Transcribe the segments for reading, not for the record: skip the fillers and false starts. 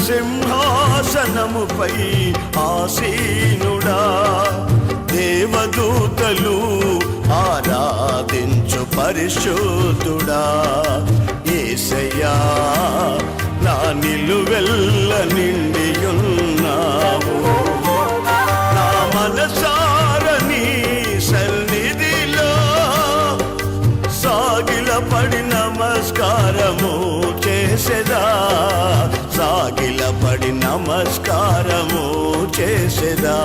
సింహాసనముపై ఆసీనుడా, దేవదూతలు ఆరాధించు పరిశుద్ధుడా. యేసయ్యా నా నిలువెల్ల నిండియున్నావు, నా మనసారని సన్నిధిలో సాగిలపడి నమస్కారము చేసెదా, సాగిలపడి నమస్కారము చేసెదా.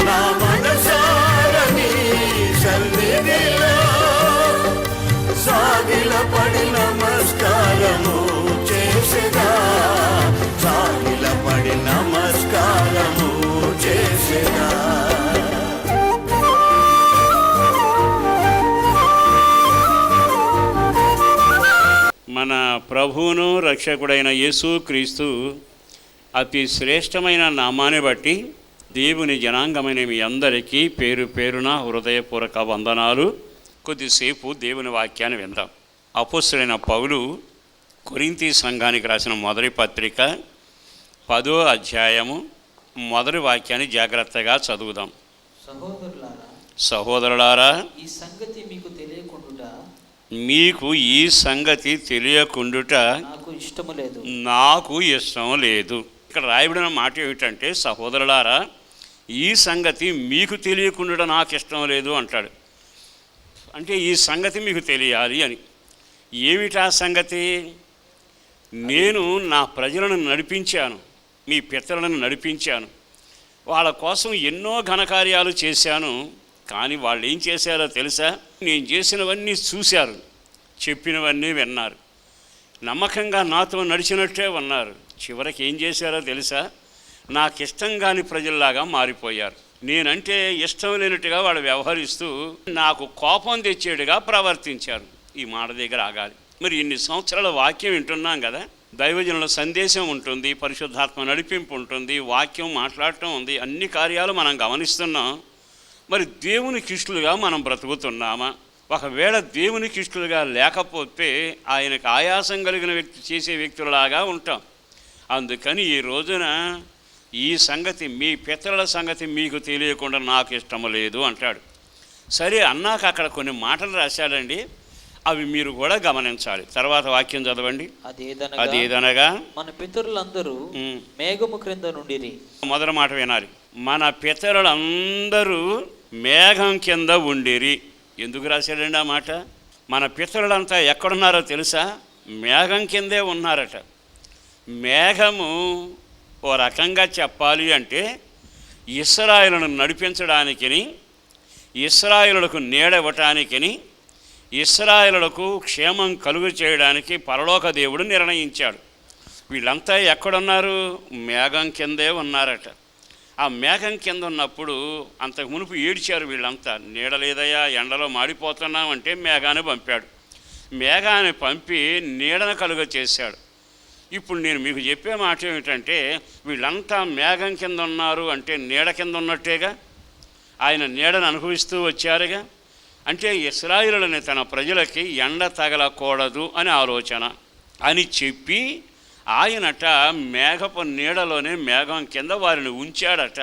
నా మనసారని సన్నిధిలో సాగిలపడి నమస్కారము చేసెదా, సాగిలపడి నమస్కారము చేసెదా. మన ప్రభువును రక్షకుడైన యేసుక్రీస్తు అతి శ్రేష్టమైన నామాన్ని బట్టి దేవుని జనాంగమైన మీ అందరికీ పేరు పేరున హృదయపూర్వక వందనాలు. కొద్దిసేపు దేవుని వాక్యాన్ని విందాం. అపోస్తలుడైన పౌలు కొరింథీ సంఘానికి రాసిన మొదటి పత్రిక 10వ అధ్యాయము మొదటి వాక్యాన్ని జాగ్రత్తగా చదువుదాం. సహోదరులారా, ఈ సంగతి మీకు తెలియకుండుట, మీకు ఈ సంగతి తెలియకుండుట నాకు ఇష్టం లేదు. ఇక్కడ రాయబడిన మాట ఏమిటంటే, సహోదరులారా ఈ సంగతి మీకు తెలియకుండా నాకు ఇష్టం లేదు అంటాడు. అంటే ఈ సంగతి మీకు తెలియాలి అని. ఏమిటా సంగతి? నేను నా ప్రజలను నడిపించాను, మీ పితరులను నడిపించాను, వాళ్ళ కోసం ఎన్నో ఘనకార్యాలు చేశాను. కానీ వాళ్ళు ఏం చేశారో తెలుసా? నేను చేసినవన్నీ చూశారు, చెప్పినవన్నీ విన్నారు, నమ్మకంగా నాతో నడిచినట్టే ఉన్నారు. చివరికి ఏం చేశారో తెలుసా? నాకు ఇష్టం కాని ప్రజల్లాగా మారిపోయారు. నేనంటే ఇష్టం లేనట్టుగా వాళ్ళు వ్యవహరిస్తూ నాకు కోపం తెచ్చేట్టుగా ప్రవర్తించారు. ఈ మాట దగ్గర ఆగాలి. మరి ఇన్ని సంవత్సరాల వాక్యం వింటున్నాం కదా, దైవజనుల సందేశం ఉంటుంది, పరిశుద్ధాత్మ నడిపింపు ఉంటుంది, వాక్యం మాట్లాడటం ఉంది, అన్ని కార్యాలు మనం గమనిస్తున్నాం. మరి దేవునికి ఇష్టలుగా మనం బ్రతుకుతున్నామా? ఒకవేళ దేవునికి ఇష్టలుగా లేకపోతే ఆయనకు ఆయాసం కలిగిన వ్యక్తి చేసే వ్యక్తులలాగా ఉంటాం. అందుకని ఈ రోజున ఈ సంగతి, మీ పితరుల సంగతి మీకు తెలియకుండా నాకు ఇష్టం లేదు అంటాడు. సరే అన్నాక అక్కడ కొన్ని మాటలు రాశాడండి, అవి మీరు కూడా గమనించాలి. తర్వాత వాక్యం చదవండి. అదేదనగా మన పితరులందరూ మేఘము క్రింద నుండిరి. మొదటి మాట వినాలి. మన పితరులందరూ మేఘం కింద ఉండిరి. ఎందుకు రాశాడండి ఆ మాట? మన పితరులంతా ఎక్కడున్నారో తెలుసా? మేఘం కిందే ఉన్నారట. మేఘము ఓ రకంగా చెప్పాలి అంటే ఇశ్రాయేలును నడిపించడానికిని, ఇశ్రాయేలులకు నీడవటానికిని, ఇశ్రాయేలులకు క్షేమం కలుగు చేయడానికి పరలోక దేవుడు నిర్ణయించాడు. వీళ్ళంతా ఎక్కడున్నారు? మేఘం కిందే ఉన్నారట. ఆ మేఘం కింద ఉన్నప్పుడు అంతకు మునుపు ఏడ్చారు వీళ్ళంతా. నీడ లేదయ్యా, ఎండలో మాడిపోతున్నామంటే మేఘాన్ని పంపాడు. మేఘాన్ని పంపి నీడను కలుగ చేశాడు. ఇప్పుడు నేను మీకు చెప్పే మాట ఏమిటంటే, వీళ్ళంతా మేఘం కింద ఉన్నారు అంటే నీడ కింద ఉన్నట్టేగా. ఆయన నీడను అనుభవిస్తూ వచ్చారుగా. అంటే ఇశ్రాయేలుని తన ప్రజలకి ఎండ తగలకూడదు అని ఆలోచన అని చెప్పి ఆయనట మేఘపు నీడలోనే మేఘం కింద వారిని ఉంచాడట.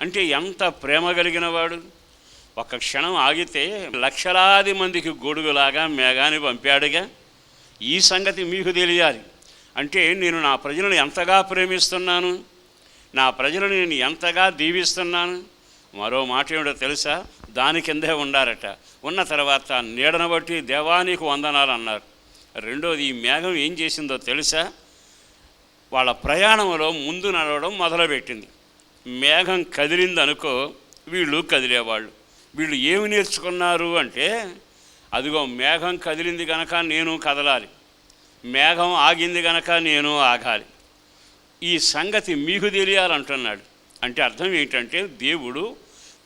అంటే ఎంత ప్రేమ కలిగిన వాడు! ఒక క్షణం ఆగితే లక్షలాది మందికి గొడుగులాగా మేఘాన్ని పంపాడుగా. ఈ సంగతి మీకు తెలియాలి. అంటే నేను నా ప్రజలను ఎంతగా ప్రేమిస్తున్నాను, నా ప్రజలను నేను ఎంతగా దీవిస్తున్నాను. మరో మాట ఏమిటో తెలుసా? దాని కిందే ఉండారట. ఉన్న తర్వాత నీడను బట్టి దేవానికి వందనాలు అన్నారు. రెండోది, ఈ మేఘం ఏం చేసిందో తెలుసా? వాళ్ళ ప్రయాణంలో ముందు నడవడం మొదలుపెట్టింది. మేఘం కదిలిందనుకో, వీళ్ళు కదిలేవాళ్ళు. వీళ్ళు ఏమి నేర్చుకున్నారు అంటే, అదిగో మేఘం కదిలింది కనుక నేను కదలాలి, మేఘం ఆగింది కనుక నేను ఆగాలి. ఈ సంగతి మీకు తెలియాలంటున్నాడు. అంటే అర్థం ఏంటంటే, దేవుడు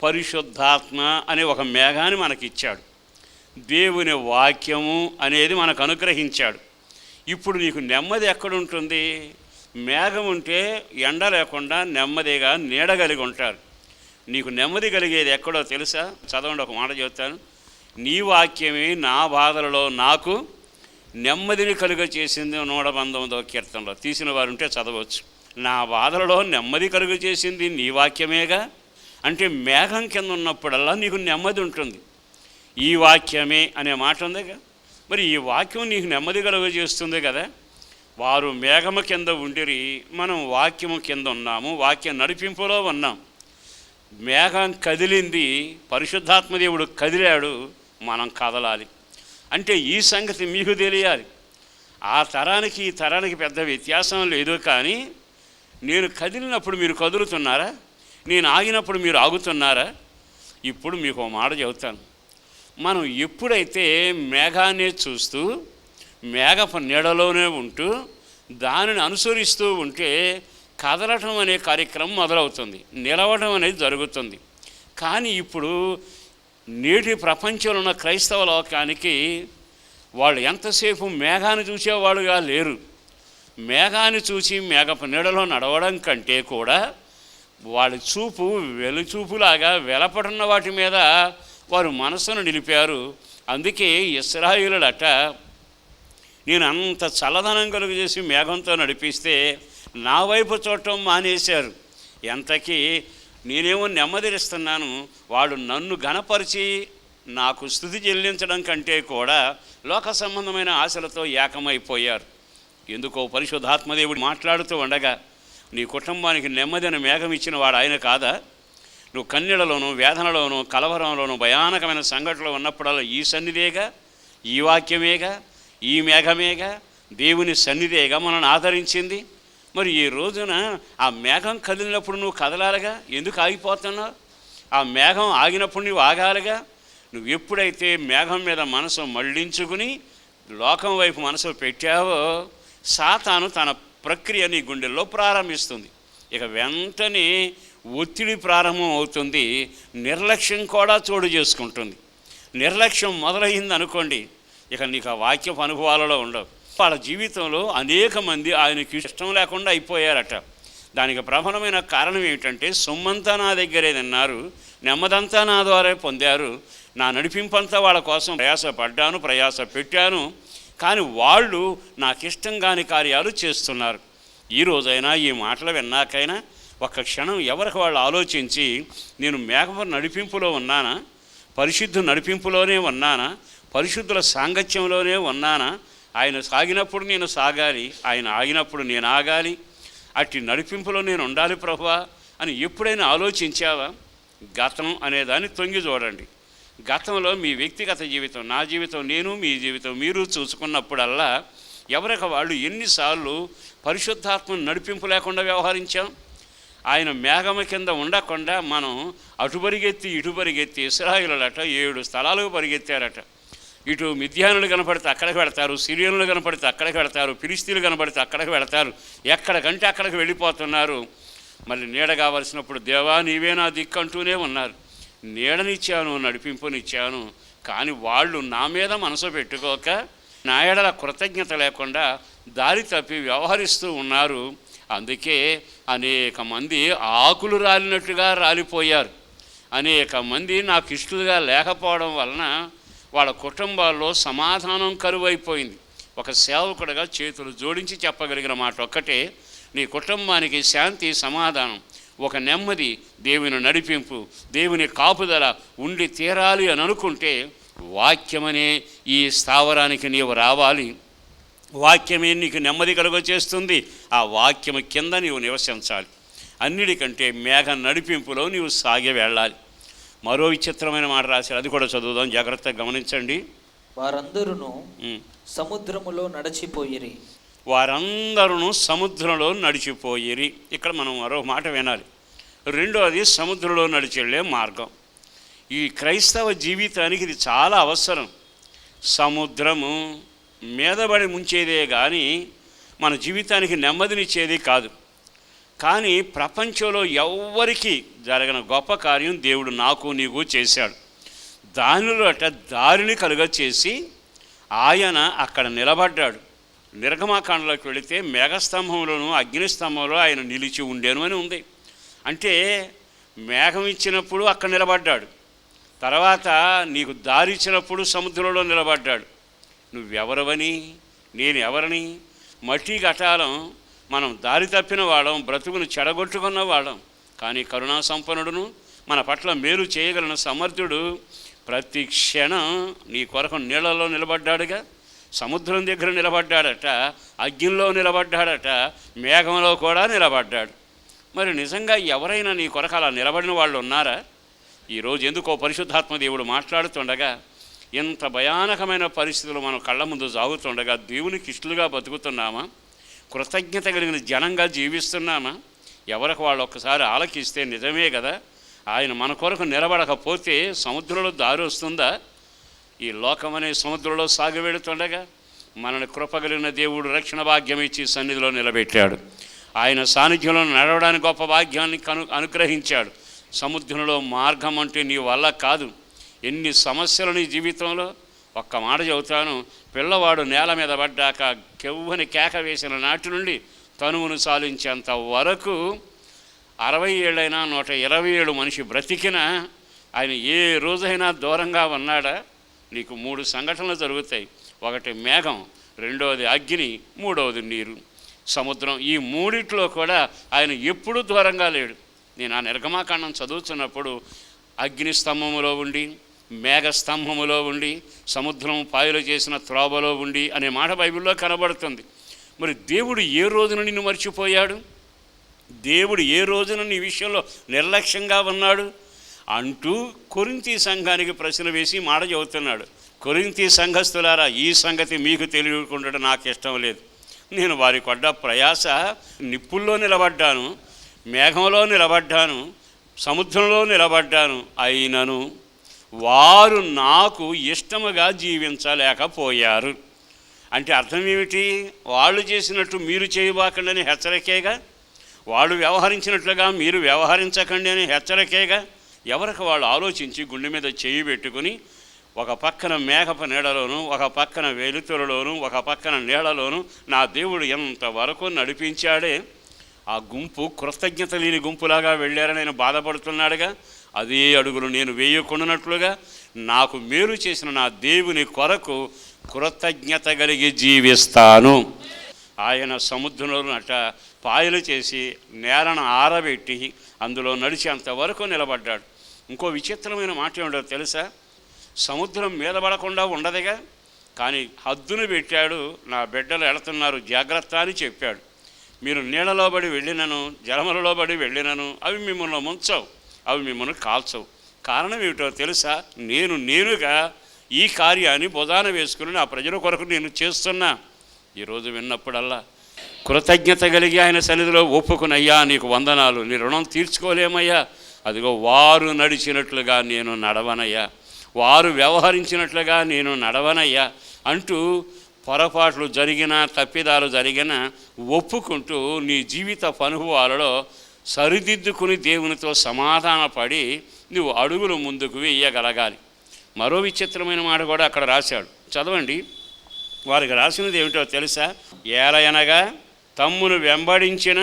పరిశుద్ధాత్మ అనే ఒక మేఘాన్ని మనకిచ్చాడు, దేవుని వాక్యము అనేది మనకు అనుగ్రహించాడు. ఇప్పుడు నీకు నెమ్మది ఎక్కడుంటుంది? మేఘం ఉంటే ఎండ లేకుండా నెమ్మదిగా నీడ కలిగి ఉంటారు. నీకు నెమ్మది కలిగేది ఎక్కడో తెలుసా? చదవండి, ఒక మాట చెప్తాను. నీ వాక్యమే నా బాధలలో నాకు నెమ్మదిని కలుగ చేసింది 119వ కీర్తనలో. తీసిన వారు ఉంటే చదవచ్చు. నా బాధలలో నెమ్మది కలుగు చేసింది నీ వాక్యమేగా. అంటే మేఘం కింద ఉన్నప్పుడల్లా నీకు నెమ్మది ఉంటుంది. ఈ వాక్యమే అనే మాట ఉందిగా, మరి ఈ వాక్యం నీకు నెమ్మది కలుగు చేస్తుంది కదా. వారు మేఘము కింద ఉండిరి, మనం వాక్యము కింద ఉన్నాము, వాక్య నడిపింపులో ఉన్నాం. మేఘం కదిలింది, పరిశుద్ధాత్మదేవుడు కదిలాడు, మనం కదలాలి. అంటే ఈ సంగతి మీకు తెలియాలి. ఆ తరానికి ఈ తరానికి పెద్ద వ్యత్యాసం లేదు, కానీ నేను కదిలినప్పుడు మీరు కదులుతున్నారా, నేను ఆగినప్పుడు మీరు ఆగుతున్నారా? ఇప్పుడు మీకు ఒక మాట చెబుతాను. మనం ఎప్పుడైతే మేఘాన్ని చూస్తూ మేఘపు నీడలోనే ఉంటూ దానిని అనుసరిస్తూ ఉంటే కదలటం అనే కార్యక్రమం మొదలవుతుంది, నిలవడం అనేది జరుగుతుంది. కానీ ఇప్పుడు నేటి ప్రపంచంలో ఉన్న క్రైస్తవ లోకానికి వాళ్ళు ఎంతసేపు మేఘాన్ని చూసేవాళ్ళుగా లేరు. మేఘాన్ని చూసి మేఘపు నీడలో నడవడం కంటే కూడా వాళ్ళ చూపు వెలుచూపులాగా వెలపడున్న వాటి మీద వారు మనసును నిలిపారు. అందుకే ఇశ్రాయేలులట నేను అంత చల్లదనం కలుగు చేసి మేఘంతో నడిపిస్తే నా వైపు చూడటం మానేశారు. ఎంతకీ నేనేమో నెమ్మదిస్తున్నాను, వాడు నన్ను ఘనపరిచి నాకు స్తుతి చెల్లించడం కంటే కూడా లోక సంబంధమైన ఆశలతో ఏకమైపోయారు. ఎందుకో పరిశుద్ధాత్మదేవుడు మాట్లాడుతూ ఉండగా నీ కుటుంబానికి నెమ్మదిని మేఘం ఇచ్చిన వాడు ఆయన కాదా? నువ్వు కన్నీళ్లలోనూ వేదనలోనూ కలవరంలోనూ భయానకమైన సంఘటనలు ఉన్నప్పుడల్లా ఈ సన్నిధేగా, ఈ వాక్యమేగా, ఈ మేఘమేగా, దేవుని సన్నిధేగా మనల్ని ఆదరించింది. మరి ఈ రోజున ఆ మేఘం కదిలినప్పుడు నువ్వు కదలాలిగా, ఎందుకు ఆగిపోతున్నావు? ఆ మేఘం ఆగినప్పుడు నువ్వు ఆగాలిగా. నువ్వు ఎప్పుడైతే మేఘం మీద మనసు మళ్లించుకుని లోకం వైపు మనసు పెట్టావో సాతాను తన ప్రక్రియ నీ గుండెల్లో ప్రారంభిస్తుంది. ఇక వెంటనే ఒత్తిడి ప్రారంభం అవుతుంది, నిర్లక్ష్యం కూడా చోటు చేసుకుంటుంది. నిర్లక్ష్యం మొదలైంది అనుకోండి, ఇక నీకు ఆ వాక్యపు అనుభవాలలో ఉండవు. వాళ్ళ జీవితంలో అనేక మంది ఆయనకి ఇష్టం లేకుండా అయిపోయారట. దానికి ప్రధానమైన కారణం ఏమిటంటే సొమ్మంతా నా దగ్గరే తిన్నారు, నెమ్మదంతా నా ద్వారా పొందారు, నా నడిపింపంతా వాళ్ళ కోసం ప్రయాస పెట్టాను, కానీ వాళ్ళు నాకు ఇష్టం కాని కార్యాలు చేస్తున్నారు. ఈ రోజైనా ఈ మాటలు విన్నాకైనా ఒక్క క్షణం ఎవరికి వాళ్ళు ఆలోచించి నేను మేఘపు నడిపింపులో ఉన్నానా, పరిశుద్ధ నడిపింపులోనే ఉన్నానా, పరిశుద్ధుల సాంగత్యంలోనే ఉన్నానా? ఆయన సాగినప్పుడు నేను సాగాలి, ఆయన ఆగినప్పుడు నేను ఆగాలి, అట్టి నడిపింపులో నేను ఉండాలి ప్రభువా అని ఎప్పుడైనా ఆలోచించావా? గతం అనేదాన్ని తొంగి చూడండి. గతంలో మీ వ్యక్తిగత జీవితం, నా జీవితం నేను, మీ జీవితం మీరు చూసుకున్నప్పుడల్లా ఎవరికి వాళ్ళు ఎన్నిసార్లు పరిశుద్ధాత్మ నడిపింపు లేకుండా వ్యవహరించాం? ఆయన మేఘమ కింద ఉండకుండా మనం అటు పరిగెత్తి ఇటు పరిగెత్తి ఇశ్రాయేలులట 7 స్థలాలకు పరిగెత్తారట. ఇటు మిద్యానులు కనపడితే అక్కడికి వెళతారు, సిరియనులు కనపడితే అక్కడికి వెళతారు, ఫిలిస్తీన్లు కనపడితే అక్కడికి వెళతారు, ఎక్కడికంటే అక్కడికి వెళ్ళిపోతున్నారు. మళ్ళీ నీడ కావలసినప్పుడు దేవా నీవే నా దిక్కు అంటూనే ఉన్నారు. నీడనిచ్చాను, నడిపింపునిచ్చాను, కానీ వాళ్ళు నా మీద మనసు పెట్టుకోక నా ఎడల కృతజ్ఞత లేకుండా దారి తప్పి వ్యవహరిస్తూ ఉన్నారు. అందుకే అనేక మంది ఆకులు రాలినట్టుగా రాలిపోయారు. అనేక మంది నాకు ఇష్టలుగా లేకపోవడం వలన వాళ్ళ కుటుంబాల్లో సమాధానం కరువైపోయింది. ఒక సేవకుడిగా చేతులు జోడించి చెప్పగలిగిన మాట ఒక్కటే, నీ కుటుంబానికి శాంతి, సమాధానం, ఒక నెమ్మది, దేవుని నడిపింపు, దేవుని కాపుదల ఉండి తీరాలి అని అనుకుంటే వాక్యమనే ఈ స్థావరానికి నీవు రావాలి. వాక్యమే నీకు నెమ్మది కలుగ చేస్తుంది. ఆ వాక్యము కింద నీవు నివసించాలి. అన్నిటికంటే మేఘ నడిపింపులో నీవు సాగి వెళ్ళాలి. మరో విచిత్రమైన మాట రాశారు, అది కూడా చదువుదాం, జాగ్రత్తగా గమనించండి. వారందరూ సముద్రములో నడిచిపోయిరి. వారందరూ సముద్రంలో నడిచిపోయిరి. ఇక్కడ మనం మరో మాట వినాలి. రెండోది సముద్రంలో నడిచెళ్ళే మార్గం. ఈ క్రైస్తవ జీవితానికి ఇది చాలా అవసరం. సముద్రము మీదబడి ముంచేదే కానీ మన జీవితానికి నెమ్మదినిచ్చేది కాదు. కానీ ప్రపంచంలో ఎవ్వరికి జరగని గొప్ప కార్యం దేవుడు నాకు నీకు చేశాడు. దానిలో దారిని కలుగ చేసి ఆయన అక్కడ నిలబడ్డాడు. నిర్గమాకాండలోకి వెళితే మేఘస్తంభంలోనూ అగ్నిస్తంభంలో ఆయన నిలిచి ఉండేను అని ఉంది. అంటే మేఘం ఇచ్చినప్పుడు అక్కడ నిలబడ్డాడు, తర్వాత నీకు దారి ఇచ్చినప్పుడు సముద్రంలో నిలబడ్డాడు. నువ్వెవరవని నేను ఎవరని? మట్టి గటాలం మనం దారి తప్పిన వాళ్ళం, బ్రతుకును చెడగొట్టుకున్న వాళ్ళం. కానీ కరుణా సంపన్నుడును మన పట్ల మేలు చేయగలిగిన సమర్థుడు ప్రతి క్షణం నీ కొరకు నీళ్ళలో నిలబడ్డాడుగా, సముద్రం దగ్గర నిలబడ్డాడట, అగ్నిలో నిలబడ్డాడట, మేఘంలో కూడా నిలబడ్డాడు. మరి నిజంగా ఎవరైనా నీ కొరకు అలా నిలబడిన వాళ్ళు ఉన్నారా? ఈరోజు ఎందుకో పరిశుద్ధాత్మ దేవుడు మాట్లాడుతుండగా, ఇంత భయానకమైన పరిస్థితులు మనం కళ్ళ ముందు సాగుతుండగా దేవునికి ఇష్టలుగా బతుకుతున్నామా? కృతజ్ఞత కలిగిన జనంగా జీవిస్తున్నామా? ఎవరికి వాళ్ళు ఒక్కసారి ఆలకిస్తే నిజమే కదా, ఆయన మన కొరకు నిలబడకపోతే సముద్రంలో దారి వస్తుందా? ఈ లోకం అనే సముద్రంలో సాగివెడుతుండగా మనల్ని కృపగలిగిన దేవుడు రక్షణ భాగ్యం ఇచ్చి సన్నిధిలో నిలబెట్టాడు. ఆయన సాన్నిధ్యంలో నడవడానికి గొప్ప భాగ్యాన్ని అనుగ్రహించాడు. సముద్రంలో మార్గం అంటే నీ వల్ల కాదు. ఎన్ని సమస్యలు నీ జీవితంలో. ఒక్క మాట చెబుతాను, పిల్లవాడు నేల మీద పడ్డాక కెవ్వని కేక వేసిన నాటి నుండి తనువును సాధించేంత వరకు 60 ఏళ్ళైనా 127 మనిషి బ్రతికినా ఆయన ఏ రోజైనా దూరంగా ఉన్నాడా? నీకు 3 సంఘటనలు జరుగుతాయి. ఒకటి మేఘం, రెండవది అగ్ని, మూడవది నీరు, సముద్రం. ఈ మూడిట్లో కూడా ఆయన ఎప్పుడూ దూరంగా లేడు. నేను ఆ నిర్గమాకాండం చదువుతున్నప్పుడు అగ్ని స్తంభములో ఉండి, మేఘ స్తంభములో ఉండి, సముద్రం పాయలు చేసిన త్రోవలో ఉండి అనే మాట బైబిల్లో కనబడుతుంది. మరి దేవుడు ఏ రోజున నిన్ను మర్చిపోయాడు? దేవుడు ఏ రోజున నీ విషయంలో నిర్లక్ష్యంగా ఉన్నాడు అంటూ కొరింథీ సంఘానికి ప్రశ్న వేసి మాట చెబుతున్నాడు. కొరింథీ సంఘస్థులారా, ఈ సంగతి మీకు తెలియకుండా నాకు ఇష్టం లేదు. నేను వారి కొడ్డ ప్రయాస నిప్పుల్లో నిలబడ్డాను, మేఘంలో నిలబడ్డాను, సముద్రంలో నిలబడ్డాను, అయినను వారు నాకు ఇష్టముగా జీవించలేకపోయారు. అంటే అర్థం ఏమిటి? వాళ్ళు చేసినట్టు మీరు చేయబాకండి హెచ్చరికేగా, వాళ్ళు వ్యవహరించినట్లుగా మీరు వ్యవహరించకండి అని హెచ్చరికేగా. ఎవరికి వాళ్ళు ఆలోచించి గుండె మీద చేయి పెట్టుకుని ఒక పక్కన మేఘపు నీడలోను, ఒక పక్కన వెలుతురులోను, ఒక పక్కన నీడలోను నా దేవుడు ఎంతవరకు నడిపించాడే. ఆ గుంపు కృతజ్ఞత లేని గుంపులాగా వెళ్ళారని ఆయన బాధపడుతున్నాడుగా. అదే అడుగులు నేను వేయకుండానట్లుగా నాకు మేలు చేసిన నా దేవుని కొరకు కృతజ్ఞత కలిగి జీవిస్తాను. ఆయన సముద్రంలో పాయలు చేసి నేలను ఆరబెట్టి అందులో నడిచేంతవరకు నిలబడ్డాడు. ఇంకో విచిత్రమైన మాట ఏమిటో తెలుసా? సముద్రం మీద పడకుండా ఉండదుగా, కానీ హద్దును పెట్టాడు. నా బిడ్డలు వెళుతున్నారు జాగ్రత్త అని చెప్పాడు. మీరు నీళ్ళలో పడి వెళ్ళినను, జలములలో పడి వెళ్ళినను అవి మిమ్మల్ని ముంచవు, అవి మిమ్మల్ని కాల్చవు. కారణం ఏమిటో తెలుసా? నేనుగా ఈ కార్యాన్ని బుధాన వేసుకుని నా ప్రజల కొరకు నేను చేస్తున్నా. ఈరోజు విన్నప్పుడల్లా కృతజ్ఞత కలిగి ఆయన సన్నిధిలో ఒప్పుకుని, అయ్యా నీకు వందనాలు, నీ రుణం తీర్చుకోలేమయ్యా. అదిగో వారు నడిచినట్లుగా నేను నడవనయ్యా, వారు వ్యవహరించినట్లుగా నేను నడవనయ్యా అంటూ పొరపాట్లు జరిగినా తప్పిదాలు జరిగినా ఒప్పుకుంటూ నీ జీవిత అనుభవాలలో సరిదిద్దుకుని దేవునితో సమాధానపడి నువ్వు అడుగులు ముందుకు వేయగలగాలి. మరో విచిత్రమైన మాట కూడా అక్కడ రాశాడు, చదవండి. వారికి రాసినది ఏమిటో తెలుసా? ఏలయనగా తమ్మును వెంబడించిన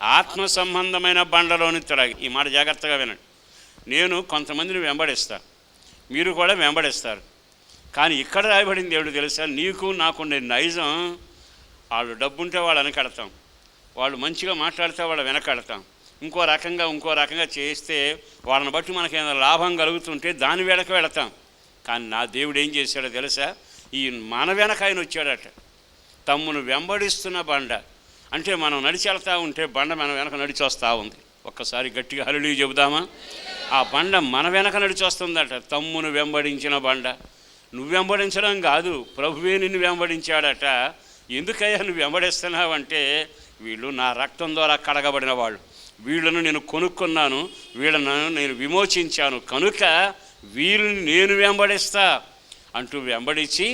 ఆత్మ సంబంధమైన బండలోని తొలగి. ఈ మాట జాగ్రత్తగా వినండి. నేను కొంతమందిని వెంబడిస్తా, మీరు కూడా వెంబడిస్తారు. కానీ ఇక్కడ రాయబడింది ఏమిటో తెలుసా? నీకు నాకుండే నైజం, వాళ్ళు డబ్బుంటే వాళ్ళు వెనకడతాం, వాళ్ళు మంచిగా మాట్లాడితే వాళ్ళు వెనకడతాం, ఇంకో రకంగా చేస్తే వాళ్ళని బట్టి మనకి ఏదైనా లాభం కలుగుతుంటే దాని వెనక వెళతాం. కానీ నా దేవుడు ఏం చేశాడో తెలుసా? ఈ మన వెనక ఆయన వచ్చాడట. తమ్మును వెంబడిస్తున్న బండ అంటే మనం నడిచి వెళ్తూ ఉంటే బండ మన వెనక నడిచి వస్తూ ఉంది. ఒక్కసారి గట్టిగా హల్లెలూయా చెబుదామా? ఆ బండ మన వెనక నడిచి వస్తుందట. తమ్మును వెంబడించిన బండ. నువ్వు వెంబడించడం కాదు, ప్రభువే నిన్ను వెంబడించాడట. ఎందుకయ్యా నువ్వు వెంబడిస్తున్నావంటే, వీళ్ళు నా రక్తం ద్వారా కడగబడిన వాళ్ళు, వీళ్ళను నేను కొనుక్కున్నాను, వీళ్ళను నేను విమోచించాను, కనుక వీళ్ళని నేను వెంబడిస్తా అంటూ వెంబడించి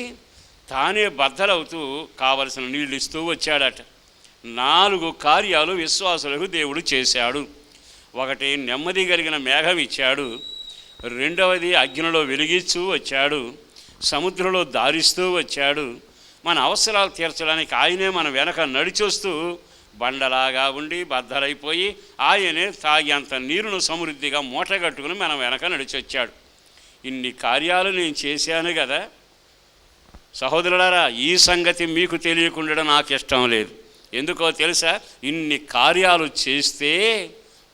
తానే బద్దలవుతూ కావలసిన నీళ్ళు ఇస్తూ వచ్చాడట. 4 కార్యాలు విశ్వాసులకు దేవుడు చేశాడు. ఒకటి, నెమ్మది కలిగిన మేఘం ఇచ్చాడు. రెండవది, అగ్నిలో వెలిగిస్తూ వచ్చాడు. సముద్రంలో దారిస్తూ వచ్చాడు. మన అవసరాలు తీర్చడానికి ఆయనే మన వెనక నడిచొస్తూ బండలాగా ఉండి బద్దలైపోయి ఆయనే తాగేంత నీరును సమృద్ధిగా మూటగట్టుకుని మన వెనక నడిచొచ్చాడు. ఇన్ని కార్యాలు నేను చేశాను కదా సహోదరులారా. ఈ సంగతి మీకు తెలియకుండా నాకు ఇష్టం లేదు. ఎందుకో తెలుసా? ఇన్ని కార్యాలు చేస్తే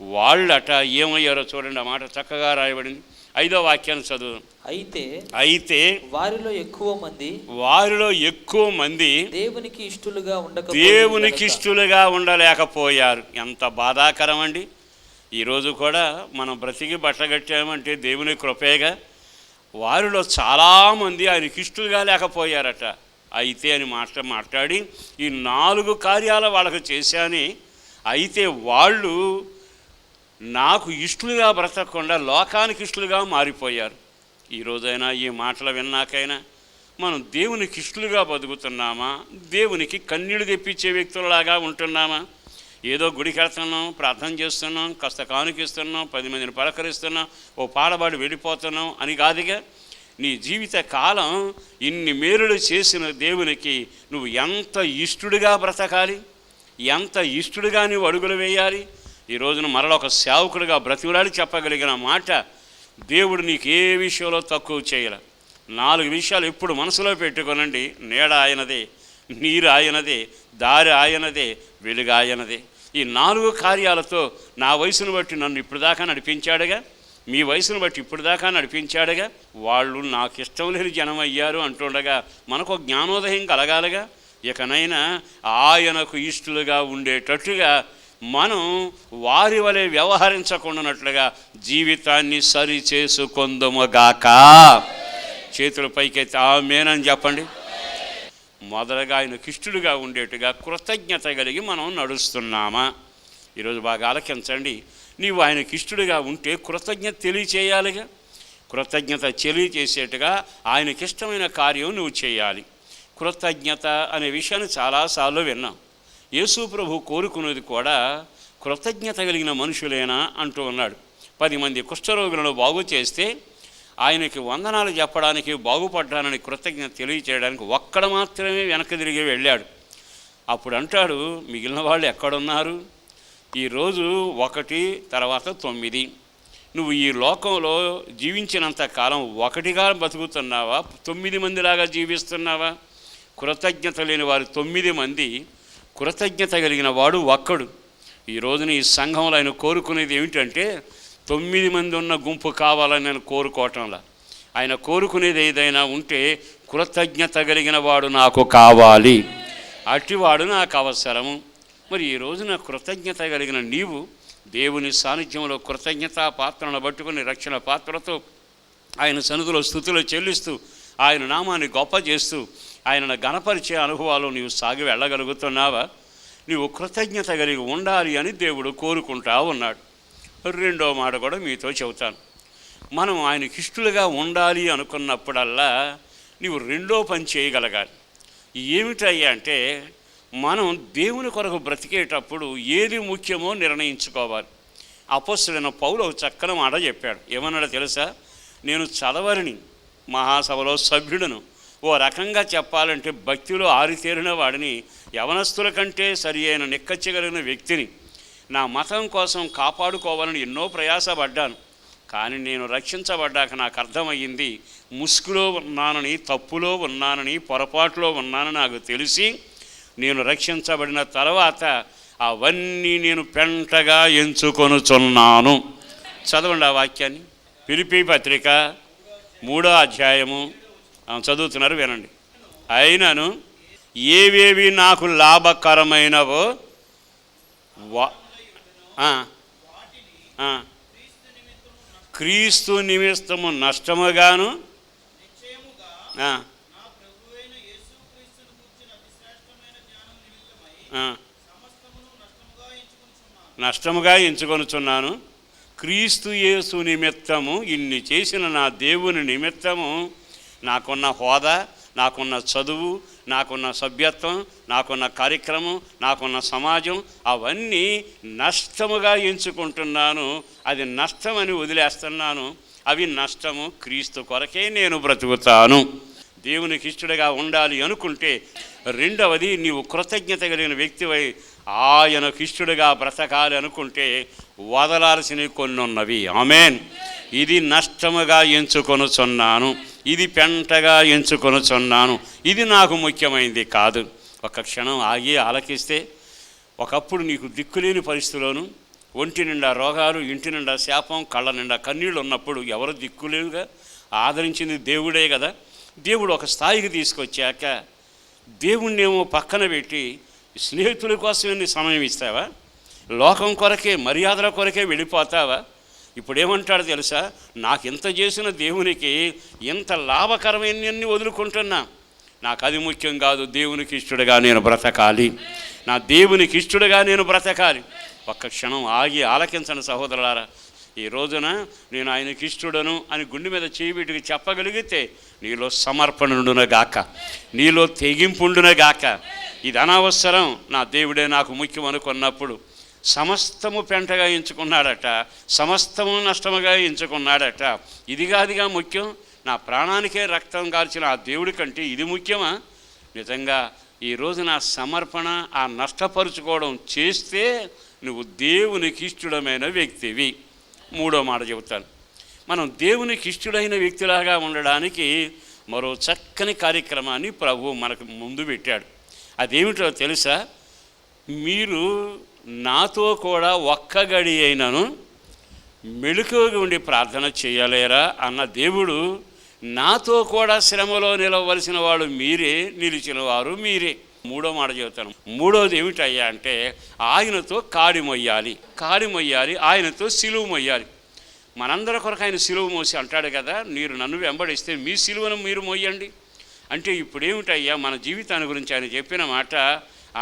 వాళ్ళట ఏమయ్యారో చూడండి. ఆ మాట చక్కగా రాయబడింది. 5వ వాక్యాన్ని చదువు. అయితే వారిలో ఎక్కువ మంది దేవునికి ఇష్టలుగా ఉండలేకపోయారు. ఎంత బాధాకరం అండి. ఈరోజు కూడా మనం బ్రతికి బట్టగట్టామంటే దేవుని కృపేగా. వారిలో చాలామంది ఆయనకి ఇష్టలుగా లేకపోయారట. అయితే అని మాట్లాడి ఈ 4 కార్యాలు వాళ్ళకు చేశాని, అయితే వాళ్ళు నాకు ఇష్టలుగా బ్రతకకుండా లోకానికి ఇష్టలుగా మారిపోయారు. ఈరోజైనా ఈ మాటలు విన్నాకైనా మనం దేవునికి ఇష్టలుగా బతుకుతున్నామా? దేవునికి కన్నీళ్ళు తెప్పించే వ్యక్తులలాగా ఉంటున్నామా? ఏదో గుడికి వెళ్తున్నాం, ప్రార్థన చేస్తున్నాం, కాస్త కానుకిస్తున్నాం, 10 మందిని పలకరిస్తున్నాం, ఓ పాడబాడి వెళ్ళిపోతున్నాం అని కాదుగా. నీ జీవిత కాలం ఇన్ని మేలులు చేసిన దేవునికి నువ్వు ఎంత ఇష్టడుగా బ్రతకాలి, ఎంత ఇష్టడుగా నువ్వు అడుగులు వేయాలి. ఈ రోజున మరొక సేవకుడిగా బ్రతికులాడి చెప్పగలిగిన మాట, దేవుడు నీకు ఏ విషయంలో తక్కువ చేయలే. 4 విషయాలు ఎప్పుడు మనసులో పెట్టుకోనండి. నీడ ఆయనదే, నీరు ఆయనదే, దారి ఆయనదే, వెలుగు ఆయనదే. ఈ 4 కార్యాలతో నా వయసును బట్టి నన్ను ఇప్పుడు దాకా నడిపించాడుగా, మీ వయసును బట్టి ఇప్పుడు దాకా నడిపించాడుగా. వాళ్ళు నాకు ఇష్టం లేని జనం అయ్యారు అంటుండగా మనకు జ్ఞానోదయం కలగాలిగా. ఇకనైనా ఆయనకు ఇష్టలుగా ఉండేటట్టుగా మనం వారి వలె వ్యవహరించకుండానట్లుగా జీవితాన్ని సరి చేసుకొందుముగాక. చేతుల పైకైతే ఆమేనని చెప్పండి. మొదలుగా ఆయనకు ఇష్టలుగా ఉండేట్టుగా కృతజ్ఞత కలిగి మనం నడుస్తున్నామా? ఈరోజు బాగా ఆలకించండి. నీవు ఆయనకి ఇష్టడుగా ఉంటే కృతజ్ఞత తెలియచేయాలిగా. కృతజ్ఞత తెలియచేసేట్టుగా ఆయనకి ఇష్టమైన కార్యం నువ్వు చేయాలి. కృతజ్ఞత అనే విషయాన్ని చాలాసార్లు విన్నాం. యేసు ప్రభు కోరుకునేది కూడా కృతజ్ఞత కలిగిన మనుషులేనా అంటూ ఉన్నాడు. 10 మంది కుష్ఠరోగులను బాగు చేస్తే ఆయనకి వందనాలు చెప్పడానికి, బాగుపడ్డానని కృతజ్ఞత తెలియచేయడానికి ఒక్కడ మాత్రమే వెనక్కి తిరిగి వెళ్ళాడు. అప్పుడు అంటాడు, మిగిలిన వాళ్ళు ఎక్కడున్నారు? ఈరోజు 1 తర్వాత 9. నువ్వు ఈ లోకంలో జీవించినంత కాలం 1గా బతుకుతున్నావా, 9 మందిలాగా జీవిస్తున్నావా? కృతజ్ఞత లేని వారు 9 మంది, కృతజ్ఞత కలిగిన వాడు 1. ఈ రోజున ఈ సంఘంలో ఆయన కోరుకునేది ఏమిటంటే 9 మంది ఉన్న గుంపు కావాలని నేను కోరుకోవటంలా. ఆయన కోరుకునేది ఏదైనా ఉంటే కృతజ్ఞత కలిగిన వాడు నాకు కావాలి, అటివాడు నాకు అవసరము. మరి ఈ రోజున కృతజ్ఞత కలిగిన నీవు దేవుని సాన్నిధ్యంలో కృతజ్ఞతా పాత్రను పట్టుకుని రక్షణ పాత్రతో ఆయన సన్నిధిలో స్తుతులు చెల్లిస్తూ ఆయన నామాన్ని గొప్ప చేస్తూ ఆయనను గణపరిచే అనుభవాలు నీవు సాగి వెళ్ళగలుగుతున్నావా? నీవు కృతజ్ఞత కలిగి ఉండాలి అని దేవుడు కోరుకుంటా ఉన్నాడు. 2వ మాట కూడా మీతో చెబుతాను. మనం ఆయనకి ఇష్టలుగా ఉండాలి అనుకున్నప్పుడల్లా నీవు 2వ పని చేయగలగాలి. ఏమిటయ్యా అంటే, మనం దేవుని కొరకు బ్రతికేటప్పుడు ఏది ముఖ్యమో నిర్ణయించుకోవాలి. అపొస్తలుడైన పౌలు ఒక చక్కని మాట చెప్పాడు. ఏమన్నాడో తెలుసా? నేను చదవరిని, మహాసభలో సభ్యుడను, ఓ రకంగా చెప్పాలంటే భక్తిలో ఆరితేరిన వాడిని, యవనస్తుల కంటే సరి అయిన నిక్కచ్చగలిగిన వ్యక్తిని, నా మతం కోసం కాపాడుకోవాలని ఎన్నో ప్రయాసపడ్డాను. కానీ నేను రక్షించబడ్డాక నాకు అర్థమయ్యింది, ముసుగులో ఉన్నానని, తప్పులో ఉన్నానని, పొరపాటులో ఉన్నానని నాకు తెలిసి నేను రక్షించబడిన తర్వాత అవన్నీ నేను పెంటగా ఎంచుకొనుచున్నాను. చదవండి ఆ వాక్యాన్ని. ఫిలిప్పీ పత్రిక 3వ అధ్యాయము చదువుతున్నారు, వినండి. అయినను ఏవేవి నాకు లాభకరమైనవో క్రీస్తు నిమిత్తము నష్టముగాను నష్టముగా ఎంచుకొనుచున్నాను. క్రీస్తు యేసు నిమిత్తము ఇన్ని చేసిన నా దేవుని నిమిత్తము నాకున్న హోదా, నాకున్న చదువు, నాకున్న సభ్యత్వం, నాకున్న కార్యక్రమం, నాకున్న సమాజం అవన్నీ నష్టముగా ఎంచుకుంటున్నాను. అది నష్టమని వదిలేస్తున్నాను. అవి నష్టము. క్రీస్తు కొరకే నేను బ్రతుకుతాను. దేవునికి ఇష్టడుగా ఉండాలి అనుకుంటే 2వది నీవు కృతజ్ఞత కలిగిన వ్యక్తివై ఆయనకు ఇష్టడుగా బ్రతకాలి అనుకుంటే వదలాల్సినవి కొన్ని ఉన్నవి. ఆమేన్. ఇది నష్టముగా ఎంచుకొనుచున్నాను, ఇది పెంటగా ఎంచుకొనుచున్నాను, ఇది నాకు ముఖ్యమైనది కాదు. ఒక క్షణం ఆగి ఆలకిస్తే ఒకప్పుడు నీకు దిక్కులేని పరిస్థితిలోను, ఒంటి నిండా రోగాలు, ఇంటి నిండా శాపం, కళ్ళ నిండా కన్నీళ్ళు ఉన్నప్పుడు ఎవరు దిక్కులేవుగా, ఆదరించింది దేవుడే కదా. దేవుడు ఒక స్థాయికి తీసుకొచ్చాక దేవుణ్ణేమో పక్కన పెట్టి స్నేహితుల కోసం ఎన్ని సమయం ఇస్తావా? లోకం కొరకే, మర్యాదల కొరకే వెళ్ళిపోతావా? ఇప్పుడు ఏమంటాడు తెలుసా? నాకు ఇంత చేసిన దేవునికి ఇంత లాభకరమైనన్ని వదులుకుంటున్నా, నాకు అది ముఖ్యం కాదు, దేవునికి ఇష్టడుగా నేను బ్రతకాలి, నా దేవునికి ఇష్టడుగా నేను బ్రతకాలి. ఒక్క క్షణం ఆగి ఆలకించండి సహోదరులారా. ఈ రోజున నేను ఆయనకి ఇష్టడను అని గుండె మీద చేయిబెట్టుకు చెప్పగలిగితే నీలో సమర్పణుండునగాక, నీలో తెగింపుండునగాక. ఇది అనవసరం, నా దేవుడే నాకు ముఖ్యం అనుకున్నప్పుడు సమస్తము పెంటగా ఎంచుకున్నాడట, సమస్తము నష్టముగా ఎంచుకున్నాడట. ఇది కాదుగా ముఖ్యం, నా ప్రాణానికే రక్తం కార్చిన ఆ దేవుడి కంటే ఇది ముఖ్యమా? నిజంగా ఈరోజు నా సమర్పణ ఆ నష్టపరుచుకోవడం చేస్తే నువ్వు దేవునికి ఇష్టమైన వ్యక్తివి. మూడో మాట చెబుతాను. మనం దేవునికి ఇష్టడైన వ్యక్తిలాగా ఉండడానికి మరో చక్కని కార్యక్రమాన్ని ప్రభువు మనకు ముందు పెట్టాడు. అదేమిటో తెలుసా? మీరు నాతో కూడా ఒక్క గడి అయినను మెళుకువగా ఉండి ప్రార్థన చేయలేరా అన్న దేవుడు నాతో కూడా శ్రమలో నిలవలసిన వాడు మీరే, నిలిచిన వారు మీరే. మూడో మాట చెబుతాను. మూడోది ఏమిటయ్యా అంటే ఆయనతో కాడి మొయ్యాలి, ఆయనతో సిలువ మొయ్యాలి. మనందరి కొరకు ఆయన సిలువ మోసి అంటాడు కదా, మీరు నన్ను వెంబడిస్తే మీ సిలువను మీరు మొయ్యండి అంటే ఇప్పుడు ఏమిటయ్యా? మన జీవితాన్ని గురించి ఆయన చెప్పిన మాట,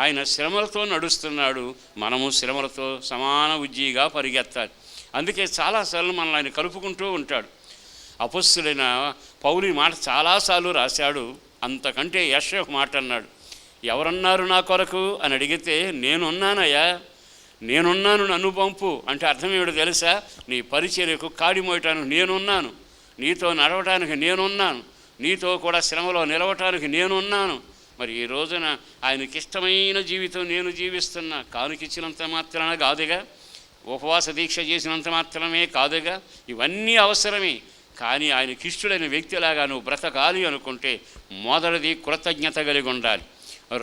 ఆయన శ్రమలతో నడుస్తున్నాడు, మనము శ్రమలతో సమాన ఉజ్జీగా పరిగెత్తాలి. అందుకే చాలాసార్లు మనల్ని ఆయన కలుపుకుంటూ ఉంటాడు. అపొస్తలుడైన పౌలు మాట చాలాసార్లు రాశాడు. అంతకంటే యెషయా మాట అన్నాడు, ఎవరన్నారు నా కొరకు అని అడిగితే నేనున్నానయ్యా, నేనున్నాను, నన్ను పంపు అంటే అర్థం ఏమిటో తెలుసా? నీ పరిచర్యకు కాడి మోయటానికి నేనున్నాను, నీతో నడవటానికి నేనున్నాను, నీతో కూడా శ్రమలో నిలవటానికి నేనున్నాను. మరి ఈ రోజున ఆయనకి ఇష్టమైన జీవితం నేను జీవిస్తున్నా. కానుకిచ్చినంత మాత్రాన కాదుగా, ఉపవాస దీక్ష చేసినంత మాత్రమే కాదుగా, ఇవన్నీ అవసరమే. కానీ ఆయనకి ఇష్టడైన వ్యక్తిలాగా నువ్వు బ్రతకాలి అనుకుంటే మొదటిది కృతజ్ఞత కలిగి ఉండాలి.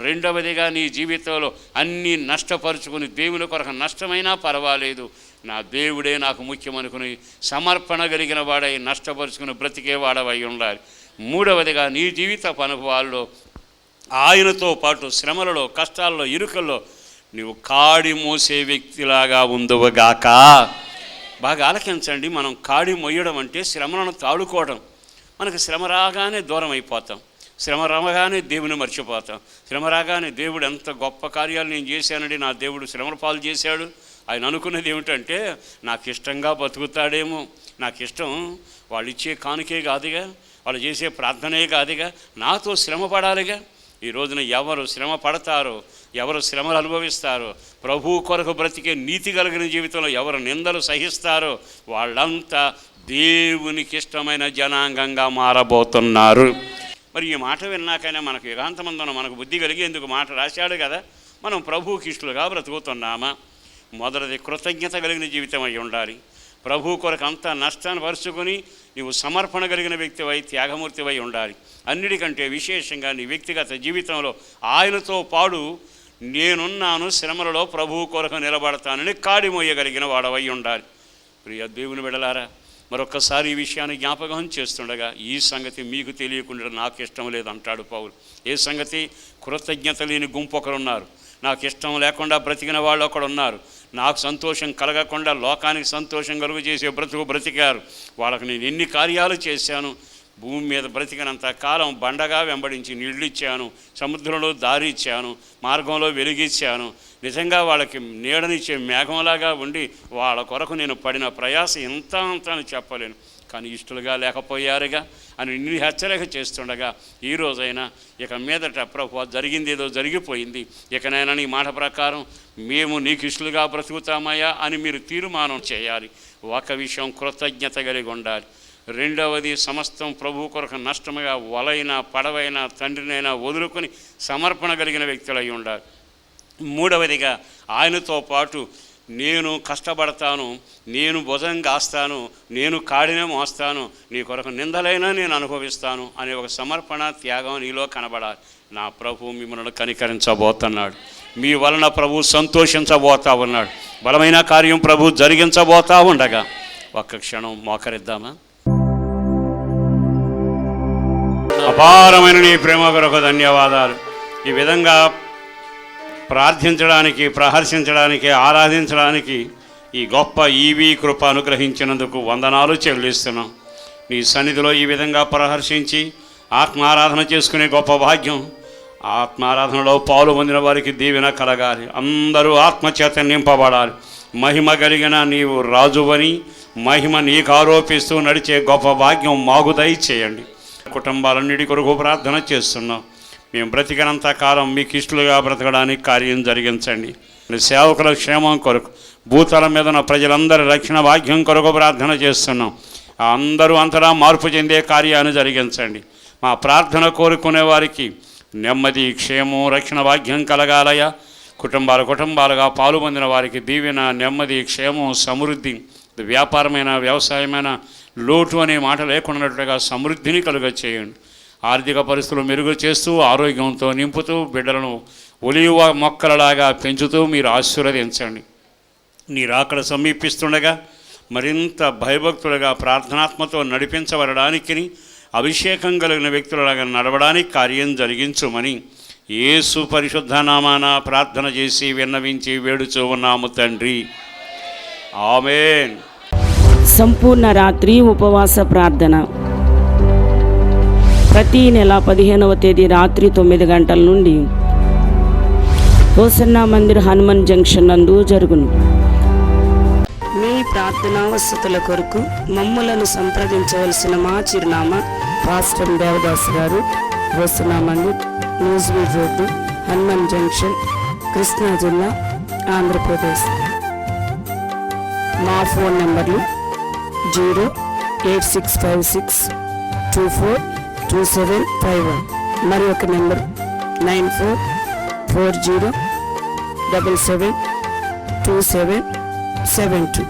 రెండవదిగా నీ జీవితంలో అన్నీ నష్టపరుచుకుని దేవుని కొరకు నష్టమైనా పర్వాలేదు, నా దేవుడే నాకు ముఖ్యమనుకుని సమర్పణ కలిగిన వాడై నష్టపరుచుకుని బ్రతికేవాడవై ఉండాలి. మూడవదిగా నీ జీవిత అనుభవాల్లో ఆయనతో పాటు శ్రమలలో, కష్టాల్లో, ఇరుకల్లో నువ్వు కాడి మోసే వ్యక్తిలాగా ఉందవుగాక. బాగా ఆలకించండి. మనం కాడి మొయ్యడం అంటే శ్రమలను తాడుకోవడం. మనకు శ్రమ రాగానే దూరం అయిపోతాం, శ్రమ రాగానే దేవుని మర్చిపోతాం. శ్రమ రాగానే దేవుడు ఎంత గొప్ప కార్యాలు నేను చేశానండి, నా దేవుడు శ్రమల పాలు చేశాడు. ఆయన అనుకున్నది ఏమిటంటే నాకు ఇష్టంగా బతుకుతాడేమో, నాకు ఇష్టం వాళ్ళు ఇచ్చే కానుకే కాదుగా, వాళ్ళు చేసే ప్రార్థనే కాదుగా, నాతో శ్రమ పడాలిగా. ఈ రోజున ఎవరు శ్రమ పడతారో, ఎవరు శ్రమలు అనుభవిస్తారో, ప్రభువు కొరకు బ్రతికే నీతి కలిగిన జీవితంలో ఎవరు నిందలు సహిస్తారో వాళ్ళంతా దేవునికి ఇష్టమైన జనాంగంగా మారబోతున్నారు. మరి ఈ మాట విన్నాకైనా మనకు యుగాంతమందున మనకు బుద్ధి కలిగి ఎందుకు మాట రాశాడు కదా, మనం ప్రభువుకి ఇష్టలుగా బ్రతుకుతున్నామా? మొదటిది కృతజ్ఞత కలిగిన జీవితం అయి ఉండాలి. ప్రభు కొరకు అంతా నష్టాన్ని పరుచుకొని నీవు సమర్పణ కలిగిన వ్యక్తివై, త్యాగమూర్తివై ఉండాలి. అన్నిటికంటే విశేషంగా నీ వ్యక్తిగత జీవితంలో ఆయనతో పాడు నేనున్నాను, శ్రమలలో ప్రభువు కొరకు నిలబడతానని కాడి మోయగలిగిన వాడవై ఉండాలి. ప్రియ దేవుని బిడ్డలారా, మరొక్కసారి ఈ విషయాన్ని జ్ఞాపకం చేస్తుండగా ఈ సంగతి మీకు తెలియకుండా నాకు ఇష్టం లేదంటాడు పౌలు. ఏ సంగతి? కృతజ్ఞత లేని గుంపు ఒకరున్నారు, నాకు ఇష్టం లేకుండా బ్రతికిన వాళ్ళు ఒకడున్నారు, నాకు సంతోషం కలగకుండా లోకానికి సంతోషం కలుగు చేసే బ్రతికారు. వాళ్ళకు నేను ఎన్ని కార్యాలు చేశాను, భూమి మీద బ్రతికినంత కాలం బండగా వెంబడించి నీళ్ళు ఇచ్చాను, సముద్రంలో దారి ఇచ్చాను, మార్గంలో వెలుగిచ్చాను, నిజంగా వాళ్ళకి నీడనిచ్చే మేఘంలాగా ఉండి వాళ్ళ కొరకు నేను పడిన ప్రయాస ఇంత అంత అని చెప్పలేను. కానీ ఇష్టలుగా లేకపోయారుగా అని ఇన్ని హెచ్చరిక చేస్తుండగా ఈ రోజైనా ఇక మీదట ప్రభు జరిగింది ఏదో జరిగిపోయింది, ఇకనైనా నీ మాట ప్రకారం మేము నీకు ఇష్టలుగా బ్రతుకుతామయ్యా అని మీరు తీర్మానం చేయాలి. ఒక విషయం కృతజ్ఞత కలిగి ఉండాలి. రెండవది సమస్తం ప్రభు కొరకు నష్టముగా వలైనా పడవైనా తండ్రినైనా వదులుకొని సమర్పణ కలిగిన వ్యక్తులై ఉండాలి. మూడవదిగా ఆయనతో పాటు నేను కష్టపడతాను, నేను భుజం కాస్తాను, నేను కాడినే మోస్తాను, నీ కొరకు నిందలైనా నేను అనుభవిస్తాను అనే ఒక సమర్పణ త్యాగం నీలో కనబడాలి. నా ప్రభు మిమ్మల్ని కనికరించబోతున్నాడు. మీ వలన ప్రభు సంతోషించబోతా ఉన్నాడు. బలమైన కార్యం ప్రభు జరిగించబోతా ఉండగా ఒక్క క్షణం మోకరిద్దామా? అపారమైన నీ ప్రేమ కొరకు ధన్యవాదాలు. ఈ విధంగా ప్రార్థించడానికి, ప్రహర్షించడానికి, ఆరాధించడానికి ఈ గొప్ప ఈవీ కృప అనుగ్రహించినందుకు వందనాలు చెల్లిస్తున్నాం. నీ సన్నిధిలో ఈ విధంగా ప్రహర్షించి ఆత్మారాధన చేసుకునే గొప్ప భాగ్యం, ఆత్మారాధనలో పాలు పొందిన వారికి దీవెన కలగాలి. అందరూ ఆత్మచేత నింపబడాలి. మహిమ కలిగిన నీవు రాజువని మహిమ నీకు ఆరోపిస్తూ నడిచే గొప్ప భాగ్యం మాకు దయచేయండి. కుటుంబాలన్నిటి కొరకు ప్రార్థన చేస్తున్నాం. మేము బ్రతికినంత కాలం మీకు ఇష్టలుగా బ్రతకడానికి కార్యం జరిగించండి. సేవకుల క్షేమం కొరకు, భూతలం మీద ఉన్న ప్రజలందరి రక్షణ భాగ్యం కొరకు ప్రార్థన చేస్తున్నాం. అందరూ అంతటా మార్పు చెందే కార్యాన్ని జరిగించండి. మా ప్రార్థన కోరుకునే వారికి నెమ్మది, క్షేమం, రక్షణ భాగ్యం కలగాలయ. కుటుంబాలుగా పాలు పొందిన వారికి దీవెన, నెమ్మది, క్షేమం, సమృద్ధి, వ్యాపారమైన, వ్యవసాయమైన లోటు అనే మాట లేకున్నట్లుగా సమృద్ధిని కలుగ చేయండి. ఆర్థిక పరిస్థితులు మెరుగు చేస్తూ, ఆరోగ్యంతో నింపుతూ, బిడ్డలను ఒలివ మొక్కలలాగా పెంచుతూ మీరు ఆశీర్వదించండి. నీ రాకడ సమీపిస్తుండగా మరింత భయభక్తులుగా ప్రార్థనాత్మతో నడిపించబడడానికి, అభిషేకం కలిగిన వ్యక్తులలాగా నడవడానికి కార్యం జరిగించుమని యేసు పరిశుద్ధ నామాన ప్రార్థన చేసి విన్నవించి వేడుచూ ఉన్నాము తండ్రి. ఆమేన్. సంపూర్ణ రాత్రి ఉపవాస ప్రార్థన ప్రతి నెల 15వ తేదీ రాత్రి 9 గంటల నుండి హోసన్నా మందిర్ హనుమాన్ జంక్షన్ నందు జరుగును. మీ ప్రార్థనా వసతుల కొరకు మమ్మలను సంప్రదించవలసిన మా చిరునామా పాస్టర్ దేవదాస్ గారు, హోసన్నా మందిర్, న్యూస్వీడ్ రోడ్డు, హనుమాన్ జంక్షన్, కృష్ణా జిల్లా, ఆంధ్రప్రదేశ్. మా ఫోన్ నెంబర్లు 08656242751, మరి ఒక నెంబర్ 9440772772.